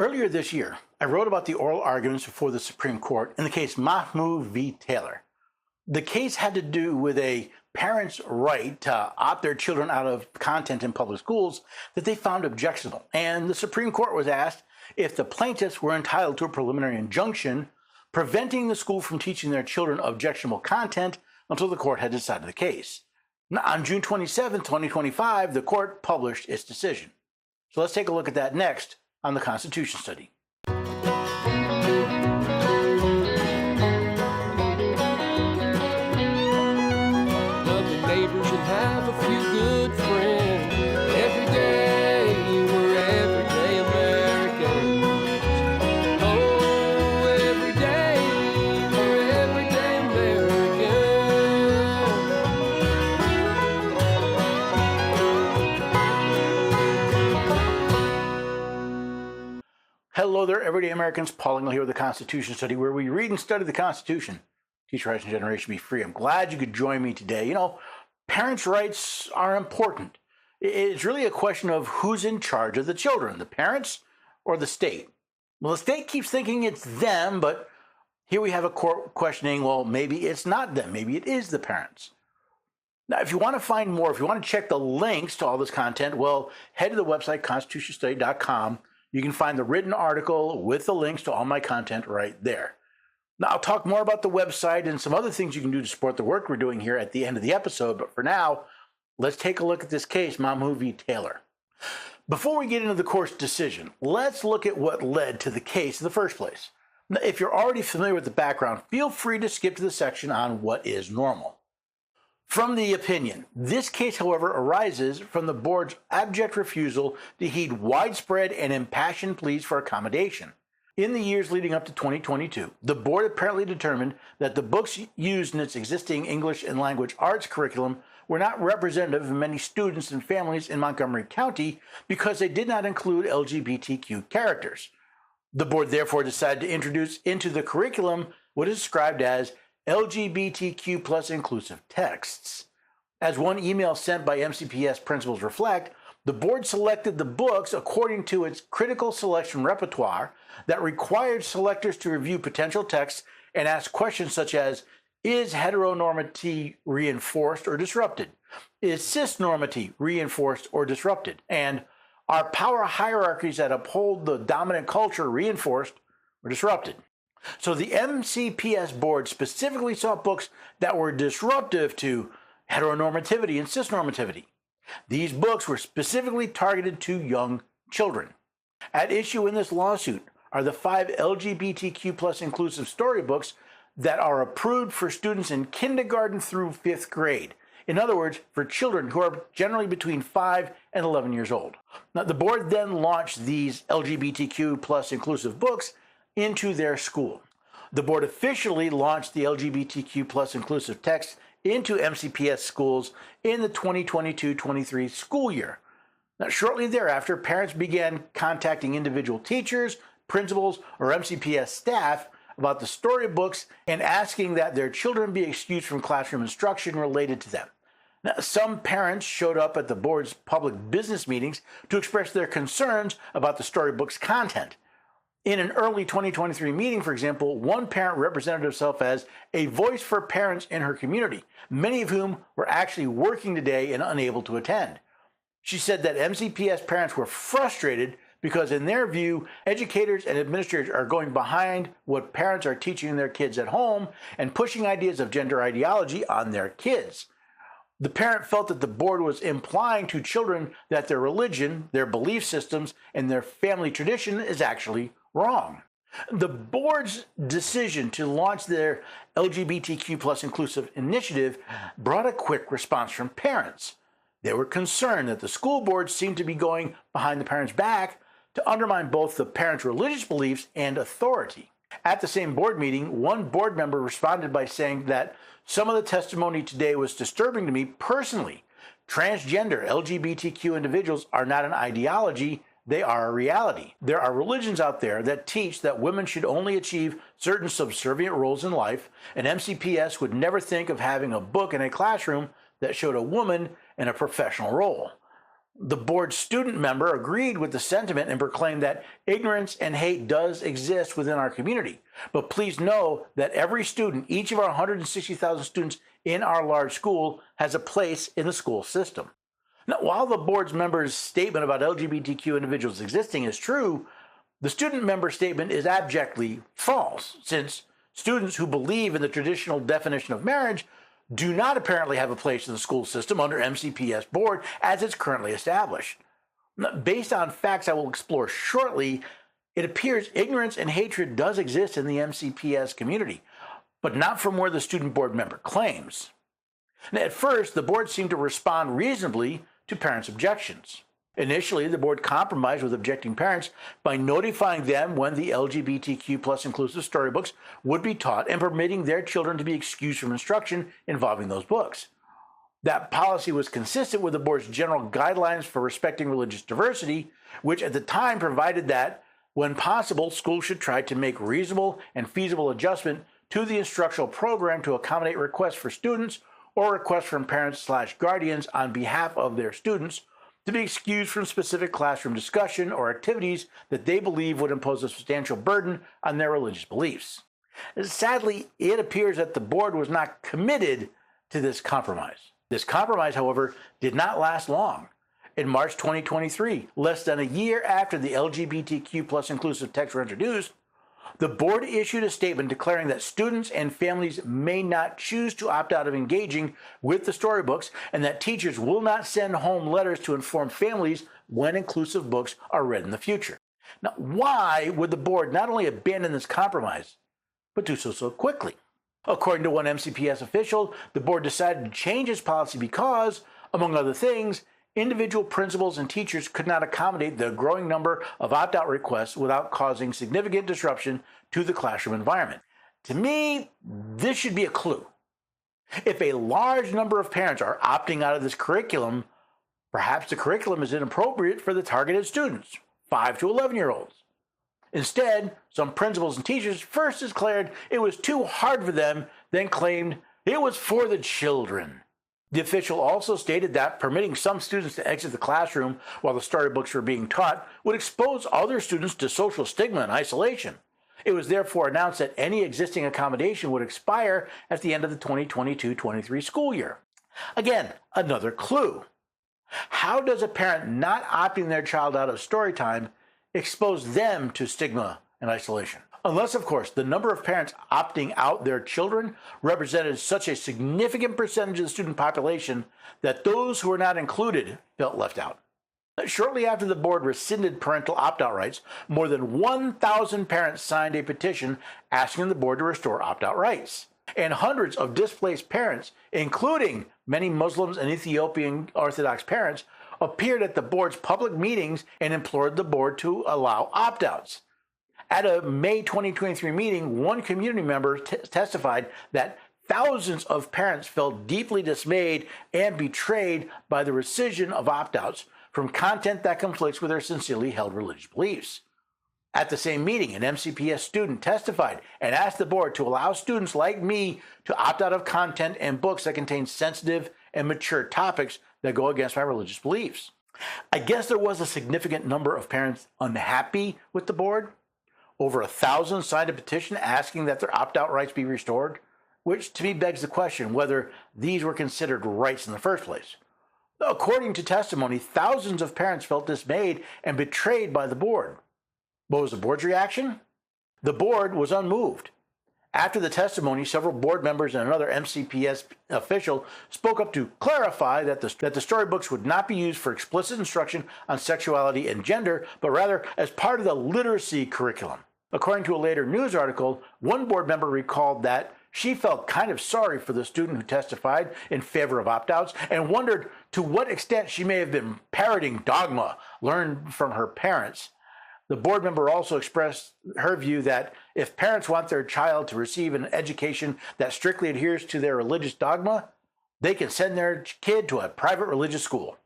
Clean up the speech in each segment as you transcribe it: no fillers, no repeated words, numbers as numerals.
Earlier this year, I wrote about the oral arguments before the Supreme Court in the case Mahmoud V. Taylor. The case had to do with a parent's right to opt their children out of content in public schools that they found objectionable. And the Supreme Court was asked if the plaintiffs were entitled to a preliminary injunction preventing the school from teaching their children objectionable content until the court had decided the case. Now, on June 27, 2025, the court published its decision. So let's take a look at that next on the Constitution Study. Neighbors and have a few good friends. Every day we're everyday Americans. Oh, every day we're everyday Americans. Hello there, everyday Americans. Paul Engel here with the Constitution Study, where we read and study the Constitution. Teach our generation be free. I'm glad you could join me today. You know, parents' rights are important. It's really a question of who's in charge of the children, the parents or the state. Well, the state keeps thinking it's them, but here we have a court questioning, well, maybe it's not them. Maybe it is the parents. Now, if you want to find more, if you want to check the links to all this content, well, head to the website, constitutionstudy.com. You can find the written article with the links to all my content right there. Now, I'll talk more about the website and some other things you can do to support the work we're doing here at the end of the episode. But for now, let's take a look at this case, Mahmoud v. Taylor. Before we get into the court's decision, let's look at what led to the case in the first place. Now, if you're already familiar with the background, feel free to skip to the section on what is normal. From the opinion, this case, however, arises from the board's abject refusal to heed widespread and impassioned pleas for accommodation. In the years leading up to 2022, the board apparently determined that the books used in its existing English and language arts curriculum were not representative of many students and families in Montgomery County because they did not include LGBTQ characters. The board therefore decided to introduce into the curriculum what is described as LGBTQ plus inclusive texts. As one email sent by MCPS principals reflect, the board selected the books according to its critical selection repertoire that required selectors to review potential texts and ask questions such as, is heteronormity reinforced or disrupted? Is cisnormity reinforced or disrupted? And are power hierarchies that uphold the dominant culture reinforced or disrupted? So the MCPS board specifically sought books that were disruptive to heteronormativity and cisnormativity. These books were specifically targeted to young children. At issue in this lawsuit are the 5 LGBTQ plus inclusive storybooks that are approved for students in kindergarten through 5th grade. In other words, for children who are generally between 5 and 11 years old. Now, the board then launched these LGBTQ plus inclusive books into their school. The board officially launched the LGBTQ plus inclusive text into MCPS schools in the 2022-23 school year. Now, shortly thereafter, parents began contacting individual teachers, principals, or MCPS staff about the storybooks and asking that their children be excused from classroom instruction related to them. Now, some parents showed up at the board's public business meetings to express their concerns about the storybook's content. In an early 2023 meeting, for example, one parent represented herself as a voice for parents in her community, many of whom were actually working today and unable to attend. She said that MCPS parents were frustrated because, in their view, educators and administrators are going behind what parents are teaching their kids at home and pushing ideas of gender ideology on their kids. The parent felt that the board was implying to children that their religion, their belief systems, and their family tradition is actually wrong. The board's decision to launch their LGBTQ plus inclusive initiative brought a quick response from parents. They were concerned that the school board seemed to be going behind the parents' back to undermine both the parents' religious beliefs and authority. At the same board meeting, one board member responded by saying that some of the testimony today was disturbing to me personally. Transgender LGBTQ individuals are not an ideology, they are a reality. There are religions out there that teach that women should only achieve certain subservient roles in life, and MCPS would never think of having a book in a classroom that showed a woman in a professional role. The board's student member agreed with the sentiment and proclaimed that ignorance and hate does exist within our community. But please know that every student, each of our 160,000 students in our large school, has a place in the school system. Now, while the board's members' statement about LGBTQ individuals existing is true, the student member statement is abjectly false, since students who believe in the traditional definition of marriage do not apparently have a place in the school system under MCPS board as it's currently established. Based on facts I will explore shortly, it appears ignorance and hatred does exist in the MCPS community, but not from where the student board member claims. Now, at first, the board seemed to respond reasonably to parents' objections. Initially, the board compromised with objecting parents by notifying them when the LGBTQ plus inclusive storybooks would be taught and permitting their children to be excused from instruction involving those books. That policy was consistent with the board's general guidelines for respecting religious diversity, which at the time provided that, when possible, schools should try to make reasonable and feasible adjustment to the instructional program to accommodate requests for students or requests from parents/guardians on behalf of their students to be excused from specific classroom discussion or activities that they believe would impose a substantial burden on their religious beliefs. Sadly, it appears that the board was not committed to this compromise. This compromise, however, did not last long. In March 2023, less than a year after the LGBTQ plus inclusive texts were introduced, the board issued a statement declaring that students and families may not choose to opt out of engaging with the storybooks and that teachers will not send home letters to inform families when inclusive books are read in the future. Now, why would the board not only abandon this compromise, but do so quickly? According to one MCPS official, the board decided to change its policy because, among other things, individual principals and teachers could not accommodate the growing number of opt-out requests without causing significant disruption to the classroom environment. To me, this should be a clue. If a large number of parents are opting out of this curriculum, perhaps the curriculum is inappropriate for the targeted students, 5 to 11-year-olds. Instead, some principals and teachers first declared it was too hard for them, then claimed it was for the children. The official also stated that permitting some students to exit the classroom while the storybooks were being taught would expose other students to social stigma and isolation. It was therefore announced that any existing accommodation would expire at the end of the 2022-23 school year. Again, another clue. How does a parent not opting their child out of story time expose them to stigma and isolation? Unless, of course, the number of parents opting out their children represented such a significant percentage of the student population that those who were not included felt left out. Shortly after the board rescinded parental opt-out rights, more than 1,000 parents signed a petition asking the board to restore opt-out rights. And hundreds of displaced parents, including many Muslims and Ethiopian Orthodox parents, appeared at the board's public meetings and implored the board to allow opt-outs. At a May 2023 meeting, one community member testified that thousands of parents felt deeply dismayed and betrayed by the rescission of opt-outs from content that conflicts with their sincerely held religious beliefs. At the same meeting, an MCPS student testified and asked the board to allow students like me to opt out of content and books that contain sensitive and mature topics that go against my religious beliefs. I guess there was a significant number of parents unhappy with the board. Over 1,000 signed a petition asking that their opt-out rights be restored, which to me begs the question whether these were considered rights in the first place. According to testimony, thousands of parents felt dismayed and betrayed by the board. What was the board's reaction? The board was unmoved. After the testimony, several board members and another MCPS official spoke up to clarify that the storybooks would not be used for explicit instruction on sexuality and gender, but rather as part of the literacy curriculum. According to a later news article, one board member recalled that she felt kind of sorry for the student who testified in favor of opt-outs and wondered to what extent she may have been parroting dogma learned from her parents. The board member also expressed her view that if parents want their child to receive an education that strictly adheres to their religious dogma, they can send their kid to a private religious school.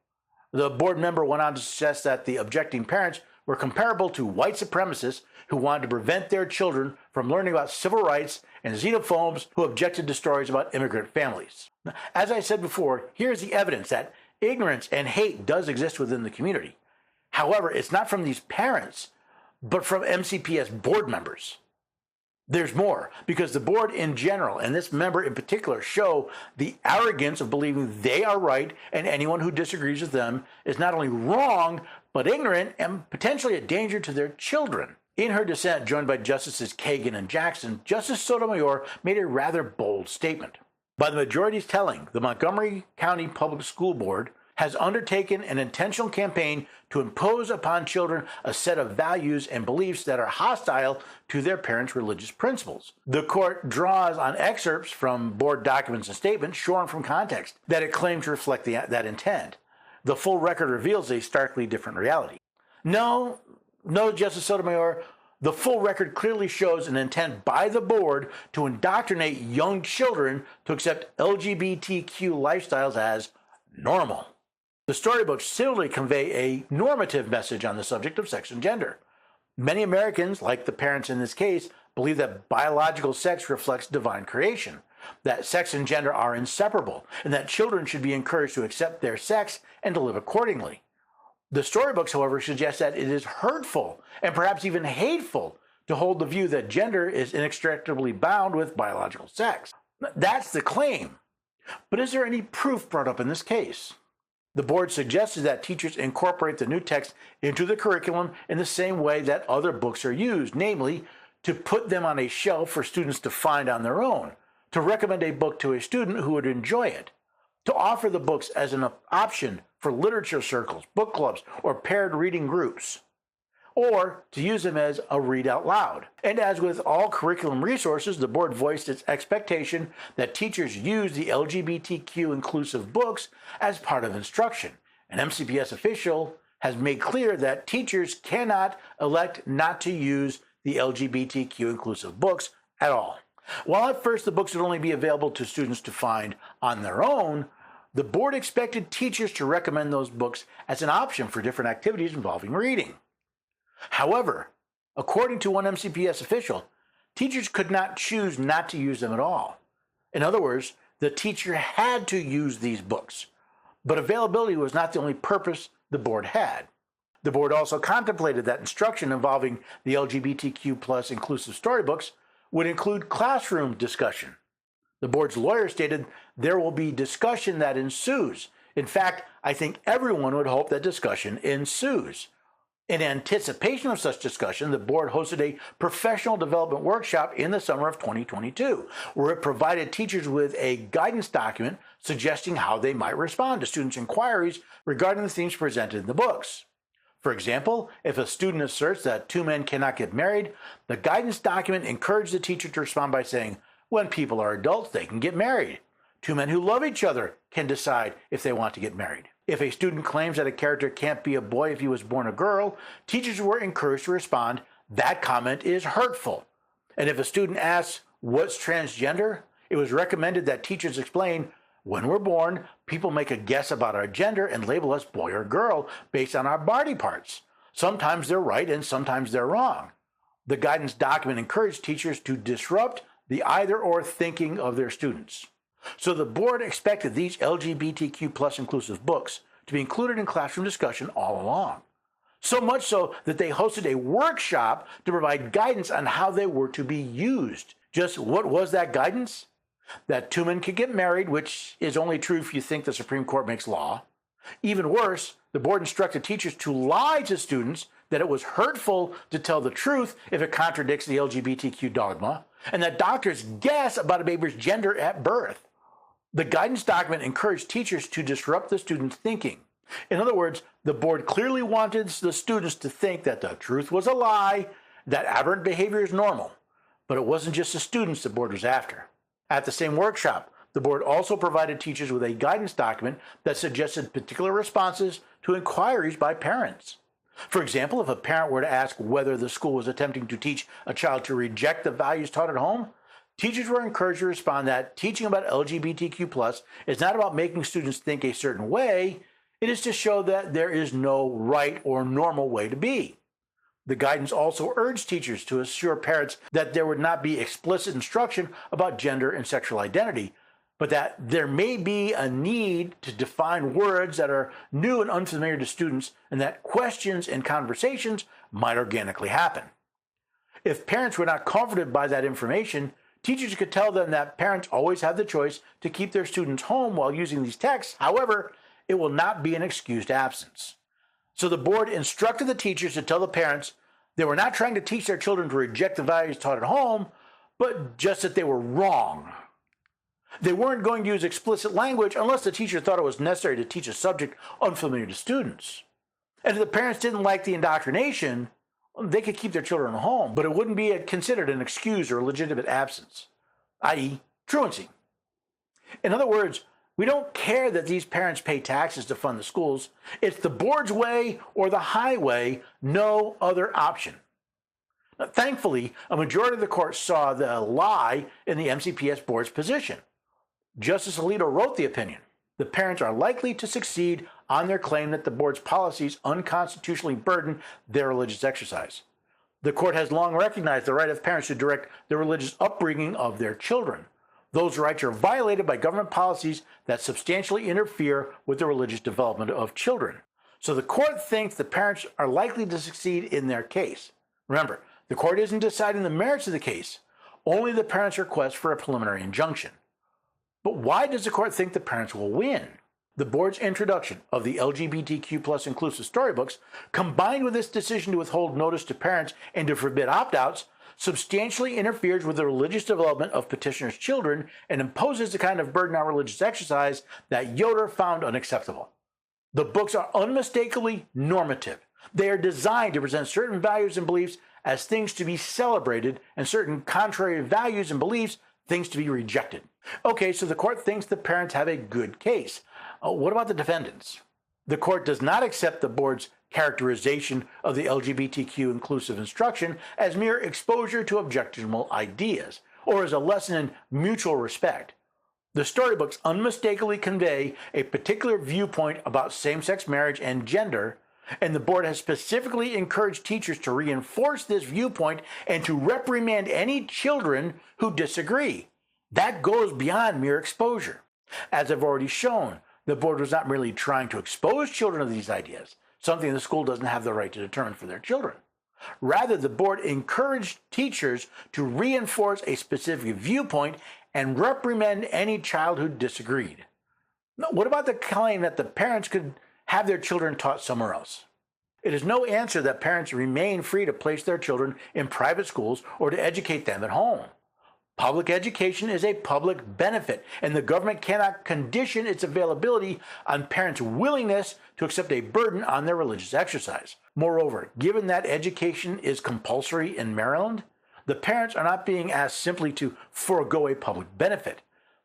The board member went on to suggest that the objecting parents were comparable to white supremacists who wanted to prevent their children from learning about civil rights and xenophobes who objected to stories about immigrant families. As I said before, here's the evidence that Ignorance and hate does exist within the community. However, it's not from these parents, but from MCPS board members. There's more, because the board in general, and this member in particular, show the arrogance of believing they are right and anyone who disagrees with them is not only wrong, but ignorant and potentially a danger to their children. In her dissent, joined by Justices Kagan and Jackson, Justice Sotomayor made a rather bold statement. By the majority's telling, the Montgomery County Public School Board has undertaken an intentional campaign to impose upon children a set of values and beliefs that are hostile to their parents' religious principles. The court draws on excerpts from board documents and statements shorn from context that it claims to reflect that intent. The full record reveals a starkly different reality. No, Justice Sotomayor, the full record clearly shows an intent by the board to indoctrinate young children to accept LGBTQ lifestyles as normal. The storybooks similarly convey a normative message on the subject of sex and gender. Many Americans, like the parents in this case, believe that biological sex reflects divine creation, that sex and gender are inseparable, and that children should be encouraged to accept their sex and to live accordingly. The storybooks, however, suggest that it is hurtful and perhaps even hateful to hold the view that gender is inextricably bound with biological sex. That's the claim. But is there any proof brought up in this case? The board suggested that teachers incorporate the new text into the curriculum in the same way that other books are used, namely, to put them on a shelf for students to find on their own, to recommend a book to a student who would enjoy it, to offer the books as an option for literature circles, book clubs, or paired reading groups, or to use them as a read out loud. And as with all curriculum resources, the board voiced its expectation that teachers use the LGBTQ inclusive books as part of instruction. An MCPS official has made clear that teachers cannot elect not to use the LGBTQ inclusive books at all. While at first the books would only be available to students to find on their own, the board expected teachers to recommend those books as an option for different activities involving reading. However, according to one MCPS official, teachers could not choose not to use them at all. In other words, the teacher had to use these books, but availability was not the only purpose the board had. The board also contemplated that instruction involving the LGBTQ plus inclusive storybooks would include classroom discussion. The board's lawyer stated there will be discussion that ensues. In fact, I think everyone would hope that discussion ensues. In anticipation of such discussion, the board hosted a professional development workshop in the summer of 2022, where it provided teachers with a guidance document suggesting how they might respond to students' inquiries regarding the themes presented in the books. For example, if a student asserts that two men cannot get married, the guidance document encouraged the teacher to respond by saying, when people are adults, they can get married. Two men who love each other can decide if they want to get married. If a student claims that a character can't be a boy if he was born a girl, teachers were encouraged to respond, that comment is hurtful. And if a student asks, what's transgender? It was recommended that teachers explain, when we're born, people make a guess about our gender and label us boy or girl based on our body parts. Sometimes they're right and sometimes they're wrong. The guidance document encouraged teachers to disrupt the either-or thinking of their students. So the board expected these LGBTQ plus inclusive books to be included in classroom discussion all along. So much so that they hosted a workshop to provide guidance on how they were to be used. Just what was that guidance? That two men could get married, which is only true if you think the Supreme Court makes law. Even worse, the board instructed teachers to lie to students that it was hurtful to tell the truth if it contradicts the LGBTQ dogma, and that doctors guess about a baby's gender at birth. The guidance document encouraged teachers to disrupt the students' thinking. In other words, the board clearly wanted the students to think that the truth was a lie, that aberrant behavior is normal. But it wasn't just the students the board was after. At the same workshop, the board also provided teachers with a guidance document that suggested particular responses to inquiries by parents. For example, if a parent were to ask whether the school was attempting to teach a child to reject the values taught at home, teachers were encouraged to respond that teaching about LGBTQ+ is not about making students think a certain way, it is to show that there is no right or normal way to be. The guidance also urged teachers to assure parents that there would not be explicit instruction about gender and sexual identity, but that there may be a need to define words that are new and unfamiliar to students, and that questions and conversations might organically happen. If parents were not comforted by that information, teachers could tell them that parents always have the choice to keep their students home while using these texts. However, it will not be an excused absence. So the board instructed the teachers to tell the parents they were not trying to teach their children to reject the values taught at home, but just that they were wrong. They weren't going to use explicit language unless the teacher thought it was necessary to teach a subject unfamiliar to students. And if the parents didn't like the indoctrination, they could keep their children at home, but it wouldn't be considered an excuse or a legitimate absence, i.e., truancy. In other words, we don't care that these parents pay taxes to fund the schools. It's the board's way or the highway, no other option. Now, thankfully, a majority of the court saw the lie in the MCPS board's position. Justice Alito wrote the opinion. The parents are likely to succeed on their claim that the board's policies unconstitutionally burden their religious exercise. The court has long recognized the right of parents to direct the religious upbringing of their children. Those rights are violated by government policies that substantially interfere with the religious development of children. So the court thinks the parents are likely to succeed in their case. Remember, the court isn't deciding the merits of the case, only the parents' request for a preliminary injunction. But why does the court think the parents will win? The board's introduction of the LGBTQ+ inclusive storybooks, combined with its decision to withhold notice to parents and to forbid opt-outs, substantially interferes with the religious development of petitioners' children and imposes the kind of burden on religious exercise that Yoder found unacceptable. The books are unmistakably normative. They are designed to present certain values and beliefs as things to be celebrated and certain contrary values and beliefs things to be rejected. Okay, so the court thinks the parents have a good case. What about the defendants? The court does not accept the board's characterization of the LGBTQ inclusive instruction as mere exposure to objectionable ideas, or as a lesson in mutual respect. The storybooks unmistakably convey a particular viewpoint about same-sex marriage and gender, and the board has specifically encouraged teachers to reinforce this viewpoint and to reprimand any children who disagree. That goes beyond mere exposure. As I've already shown, the board was not merely trying to expose children to these ideas, something the school doesn't have the right to determine for their children. Rather, the board encouraged teachers to reinforce a specific viewpoint and reprimand any child who disagreed. Now, what about the claim that the parents could have their children taught somewhere else? It is no answer that parents remain free to place their children in private schools or to educate them at home. Public education is a public benefit, and the government cannot condition its availability on parents' willingness to accept a burden on their religious exercise. Moreover, given that education is compulsory in Maryland, the parents are not being asked simply to forego a public benefit.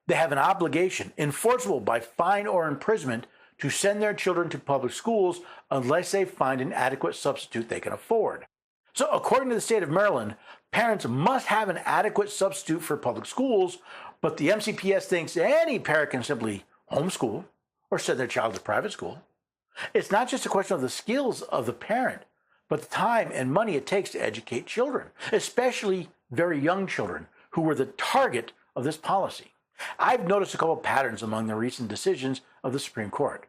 They have an obligation, enforceable by fine or imprisonment, to send their children to public schools unless they find an adequate substitute they can afford. So according to the state of Maryland, parents must have an adequate substitute for public schools, but the MCPS thinks any parent can simply homeschool or send their child to private school. It's not just a question of the skills of the parent, but the time and money it takes to educate children, especially very young children who were the target of this policy. I've noticed a couple of patterns among the recent decisions of the Supreme Court.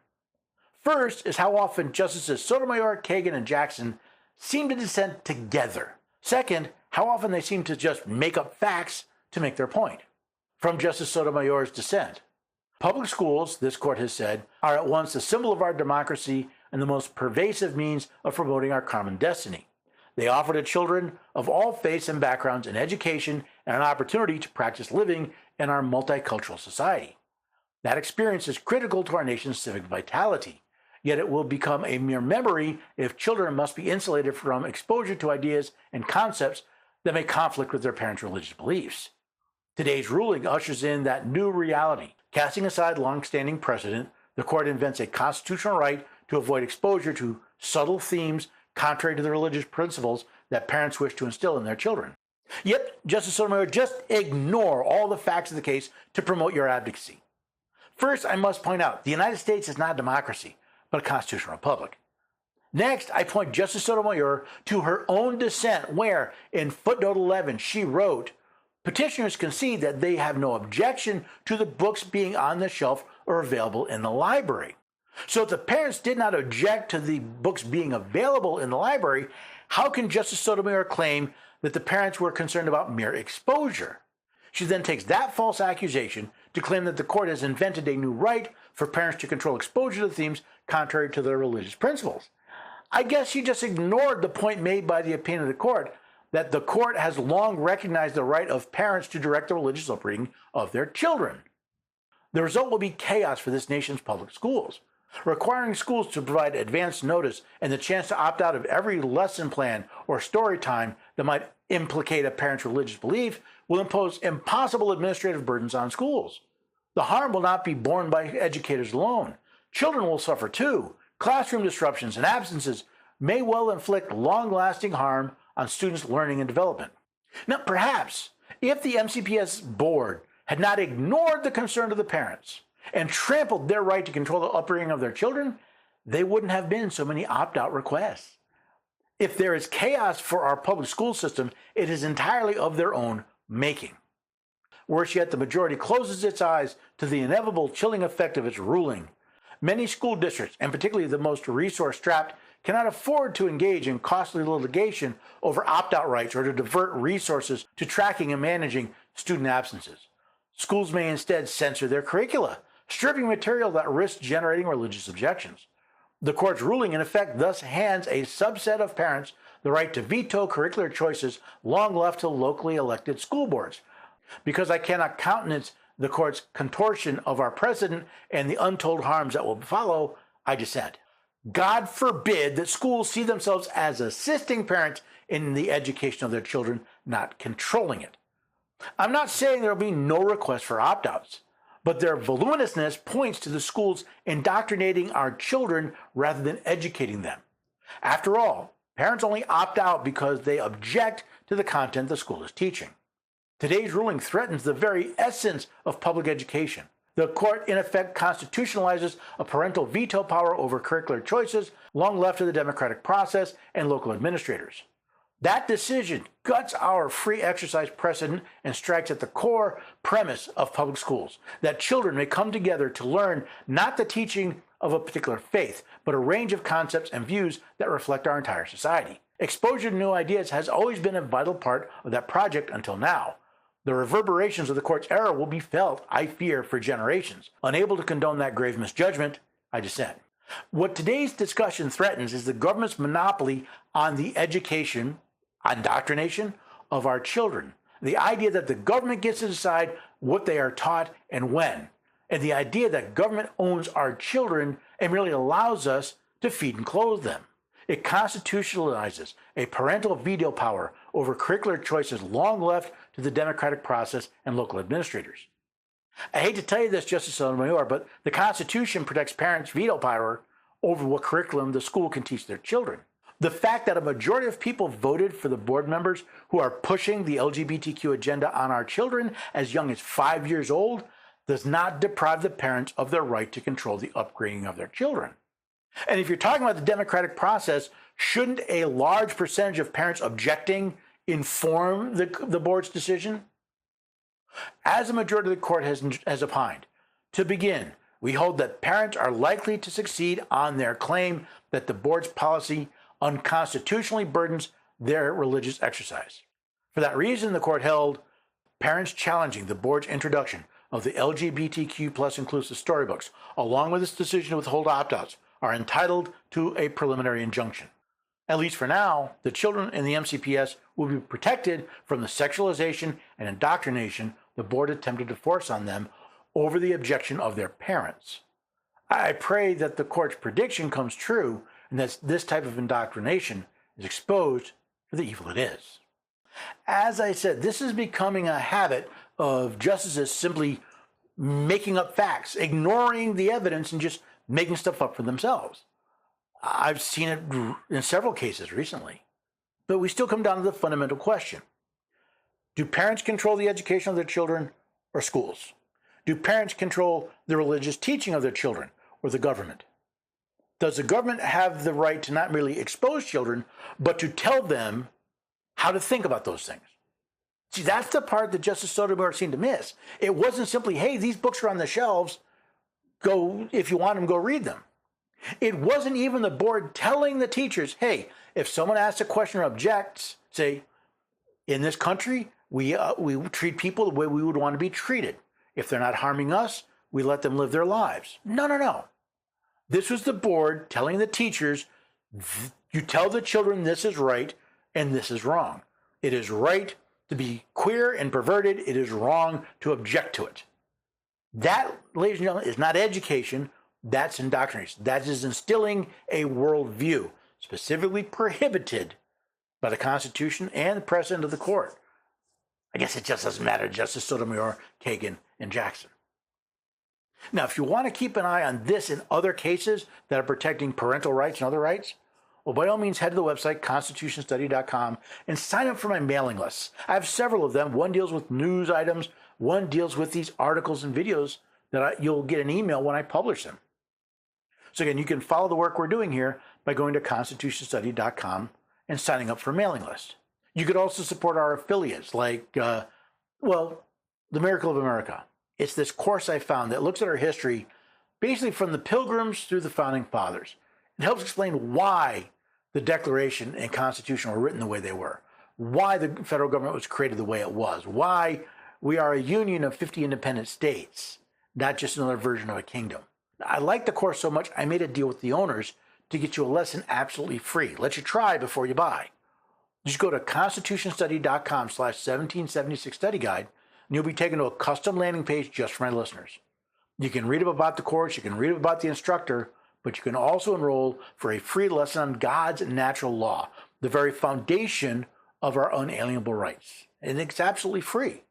First is how often Justices Sotomayor, Kagan, and Jackson seem to dissent together. Second, how often they seem to just make up facts to make their point. From Justice Sotomayor's dissent: public schools, this court has said, are at once the symbol of our democracy and the most pervasive means of promoting our common destiny. They offer to children of all faiths and backgrounds an education and an opportunity to practice living in our multicultural society. That experience is critical to our nation's civic vitality. Yet it will become a mere memory if children must be insulated from exposure to ideas and concepts that may conflict with their parents' religious beliefs. Today's ruling ushers in that new reality. Casting aside long-standing precedent, the court invents a constitutional right to avoid exposure to subtle themes contrary to the religious principles that parents wish to instill in their children. Yet, Justice Sotomayor, just ignore all the facts of the case to promote your advocacy. First, I must point out, the United States is not a democracy, but a constitutional republic. Next, I point Justice Sotomayor to her own dissent where, in footnote 11, she wrote, Petitioners concede that they have no objection to the books being on the shelf or available in the library. So if the parents did not object to the books being available in the library, how can Justice Sotomayor claim that the parents were concerned about mere exposure? She then takes that false accusation to claim that the court has invented a new right for parents to control exposure to themes contrary to their religious principles. I guess she just ignored the point made by the opinion of the court that the court has long recognized the right of parents to direct the religious upbringing of their children. The result will be chaos for this nation's public schools. Requiring schools to provide advance notice and the chance to opt out of every lesson plan or story time that might implicate a parent's religious belief will impose impossible administrative burdens on schools. The harm will not be borne by educators alone. Children will suffer too. Classroom disruptions and absences may well inflict long-lasting harm on students' learning and development. Now, perhaps, if the MCPS board had not ignored the concern of the parents and trampled their right to control the upbringing of their children, there wouldn't have been so many opt-out requests. If there is chaos for our public school system, it is entirely of their own making. Worse yet, the majority closes its eyes to the inevitable chilling effect of its ruling. Many school districts, and particularly the most resource-strapped, cannot afford to engage in costly litigation over opt-out rights or to divert resources to tracking and managing student absences. Schools may instead censor their curricula, stripping material that risks generating religious objections. The court's ruling, in effect, thus hands a subset of parents the right to veto curricular choices long left to locally elected school boards. Because I cannot countenance the court's contortion of our precedent and the untold harms that will follow, I dissent. God forbid that schools see themselves as assisting parents in the education of their children, not controlling it. I'm not saying there will be no request for opt-outs, but their voluminousness points to the schools indoctrinating our children rather than educating them. After all, parents only opt out because they object to the content the school is teaching. Today's ruling threatens the very essence of public education. The court, in effect, constitutionalizes a parental veto power over curricular choices long left to the democratic process and local administrators. That decision guts our free exercise precedent and strikes at the core premise of public schools, that children may come together to learn not the teaching of a particular faith, but a range of concepts and views that reflect our entire society. Exposure to new ideas has always been a vital part of that project until now. The reverberations of the court's error will be felt, I fear, for generations. Unable to condone that grave misjudgment, I dissent. What today's discussion threatens is the government's monopoly on the education, indoctrination of our children. The idea that the government gets to decide what they are taught and when. And the idea that government owns our children and really allows us to feed and clothe them. It constitutionalizes a parental veto power over curricular choices long left to the democratic process and local administrators. I hate to tell you this, Justice Sotomayor, but the Constitution protects parents' veto power over what curriculum the school can teach their children. The fact that a majority of people voted for the board members who are pushing the LGBTQ agenda on our children as young as 5 years old does not deprive the parents of their right to control the upbringing of their children. And if you're talking about the democratic process, shouldn't a large percentage of parents objecting inform the board's decision? As a majority of the court has opined, to begin, we hold that parents are likely to succeed on their claim that the board's policy unconstitutionally burdens their religious exercise. For that reason, the court held parents challenging the board's introduction of the LGBTQ plus inclusive storybooks, along with its decision to withhold opt-outs, are entitled to a preliminary injunction. At least for now, the children in the MCPS will be protected from the sexualization and indoctrination the board attempted to force on them over the objection of their parents. I pray that the court's prediction comes true and that this type of indoctrination is exposed for the evil it is. As I said, this is becoming a habit of justices simply making up facts, ignoring the evidence, and just making stuff up for themselves. I've seen it in several cases recently. But we still come down to the fundamental question. Do parents control the education of their children or schools? Do parents control the religious teaching of their children or the government? Does the government have the right to not merely expose children, but to tell them how to think about those things? See, that's the part that Justice Sotomayor seemed to miss. It wasn't simply, hey, these books are on the shelves. Go, if you want them, go read them. It wasn't even the board telling the teachers, hey, if someone asks a question or objects, say, in this country, we treat people the way we would want to be treated. If they're not harming us, we let them live their lives. No. This was the board telling the teachers, you tell the children this is right and this is wrong. It is right to be queer and perverted. It is wrong to object to it. That, ladies and gentlemen, is not education. That's indoctrination. That is instilling a worldview specifically prohibited by the Constitution and the precedent of the court. I guess it just doesn't matter to Justice Sotomayor, Kagan, and Jackson. Now, if you want to keep an eye on this and other cases that are protecting parental rights and other rights, well, by all means, head to the website, constitutionstudy.com, and sign up for my mailing lists. I have several of them. One deals with news items. One deals with these articles and videos that you'll get an email when I publish them. So again, you can follow the work we're doing here by going to constitutionstudy.com and signing up for a mailing list. You could also support our affiliates like, The Miracle of America. It's this course I found that looks at our history basically from the Pilgrims through the Founding Fathers. It helps explain why the Declaration and Constitution were written the way they were, why the federal government was created the way it was, why we are a union of 50 independent states, not just another version of a kingdom. I like the course so much, I made a deal with the owners to get you a lesson absolutely free. Let you try before you buy. Just go to constitutionstudy.com/1776 study guide, and you'll be taken to a custom landing page just for my listeners. You can read about the course, you can read about the instructor, but you can also enroll for a free lesson on God's natural law, the very foundation of our unalienable rights. And it's absolutely free.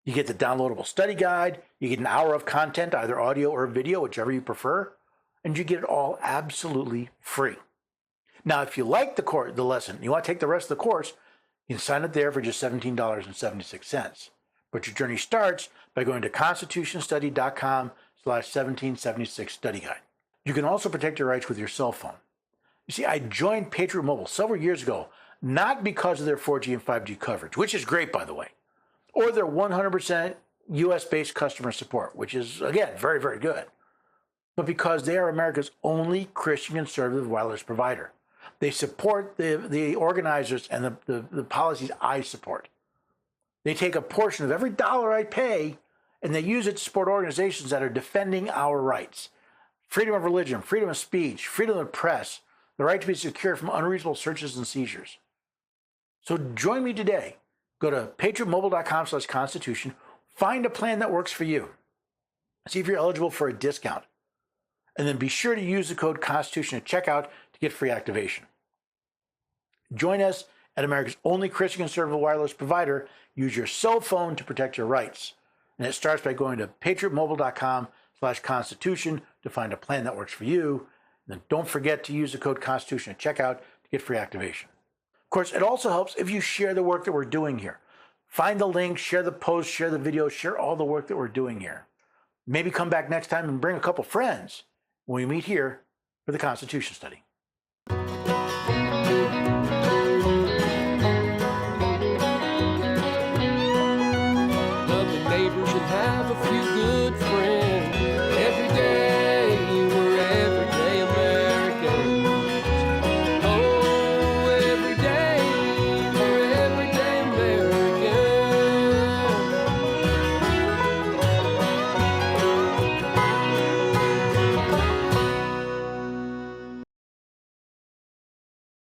You get the downloadable study guide, you get an hour of content, either audio or video, whichever you prefer, and you get it all absolutely free. Now, if you like the lesson, you want to take the rest of the course, you can sign up there for just $17.76. But your journey starts by going to constitutionstudy.com/1776 study guide. You can also protect your rights with your cell phone. You see, I joined Patriot Mobile several years ago, not because of their 4G and 5G coverage, which is great, by the way, or their 100% US-based customer support, which is, again, very, very good, but because they are America's only Christian conservative wireless provider. They support the organizers and the policies I support. They take a portion of every dollar I pay, and they use it to support organizations that are defending our rights. Freedom of religion, freedom of speech, freedom of press, the right to be secure from unreasonable searches and seizures. So join me today. Go to patriotmobile.com/constitution, find a plan that works for you. See if you're eligible for a discount. And then be sure to use the code Constitution at checkout to get free activation. Join us at America's only Christian conservative wireless provider. Use your cell phone to protect your rights. And it starts by going to patriotmobile.com/constitution to find a plan that works for you. And then don't forget to use the code Constitution at checkout to get free activation. Of course, it also helps if you share the work that we're doing here. Find the link, share the post, share the video, share all the work that we're doing here. Maybe come back next time and bring a couple friends when we meet here for the Constitution Study.